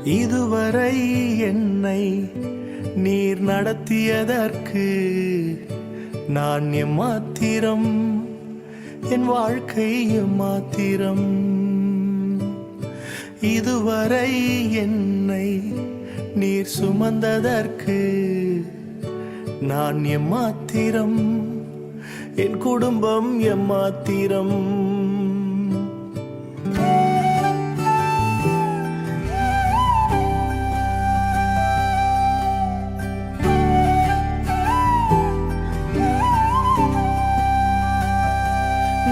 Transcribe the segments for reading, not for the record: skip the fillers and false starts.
இதுவரை என்னை நீர் நடத்தியதற்கு நான் எம்மாத்திரம், என் வாழ்க்கை எம்மாத்திரம். இதுவரை என்னை நீர் சுமந்ததற்கு நான் எம்மாத்திரம், என் குடும்பம் எம்மாத்திரம்.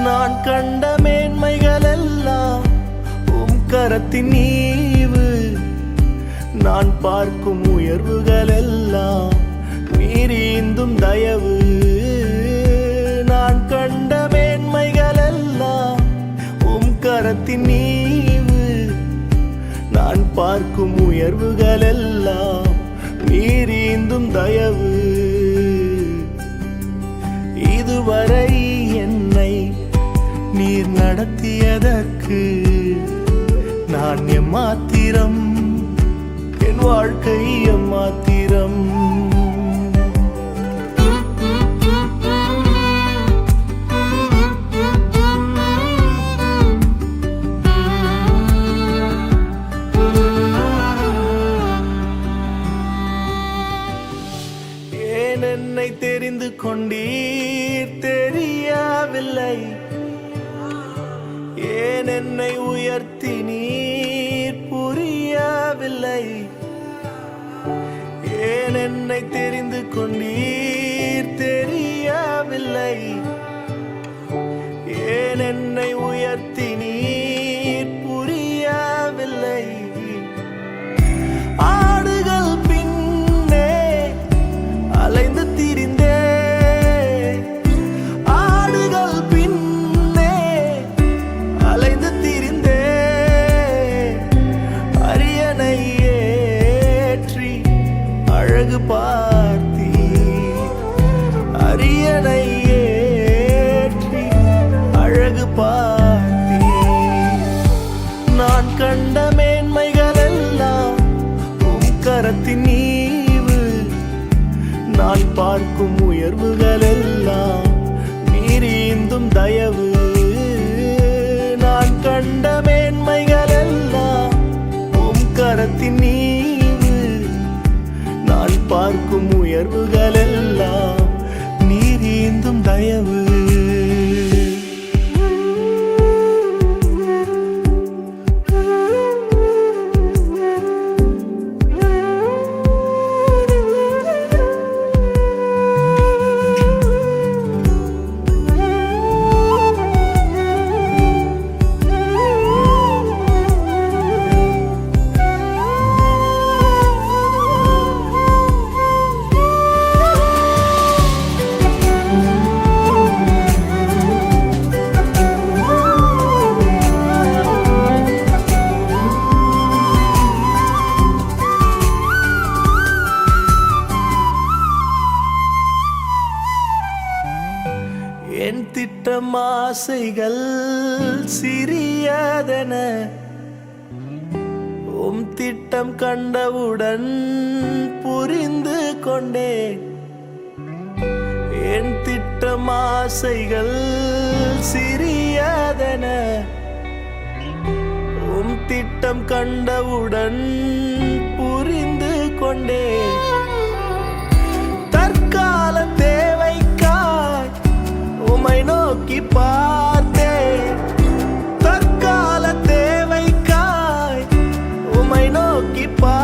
நான் கண்ட மேன்மைகள் எல்லாம் உம் கரத்தின் ஈவு, நான் பார்க்கும் உயர்வுகள் எல்லாம் நீரீந்தும் தயவு. நான் கண்ட மேன்மைகள் எல்லாம் உம் கரத்தின் ஈவு, நான் பார்க்கும் உயர்வுகள் எல்லாம் நீரீந்தும் தயவு. இதுவரை என்னை நீர் நடத்தியதற்கு நான் எம்மாத்திரம், என் வாழ்க்கை எம்மாத்திரம். ஏன் என்னை தெரிந்து கொண்டீர் தெரியவில்லை, ஏன் என்னை உயர்த்தி நீர் புரியவில்லை, ஏன் என்னை தெரிந்து கொண்டீர் தெரியவில்லை, ஏன் என்னை உயர்த்தி நீர் புரியவில்லை. ஆடுகள் பின்னே அலைந்து திரிந்தே, ஆடுகள் பின்னே அலைந்து திரிந்தே, அரியணை ஏற்றி அழகு பார்த்தீ, அரியணை ஏற்றி அழகு பார்த்தீ. நான் கண்ட மேன்மைகள் எல்லாம் உம் கரத்தின் ஈவு, நான் பார்க்கும் உயர்வுகள் எல்லாம் நீரீந்தும் தயவு. நான் கண்ட மேன்மைகள் எல்லாம் உம் கரத்தின் ஈவு, நான் பார்க்கும் உயர்வுகள் எல்லாம் நீரீந்தும் தயவு. என் திட்டம் ஆசைகள் சிறியதென உம் திட்டம் கண்டவுடன் புரிந்து கொண்டேன். என் திட்டம் ஆசைகள் சிறியதென உம் திட்டம் கண்டவுடன் புரிந்து கொண்டேன். தற்கால தேவைக்காய் உம்மை நோக்கி பார்த்தேன், தற்கால தேவைக்காய் உம்மை நோக்கி பார்த்தேன்.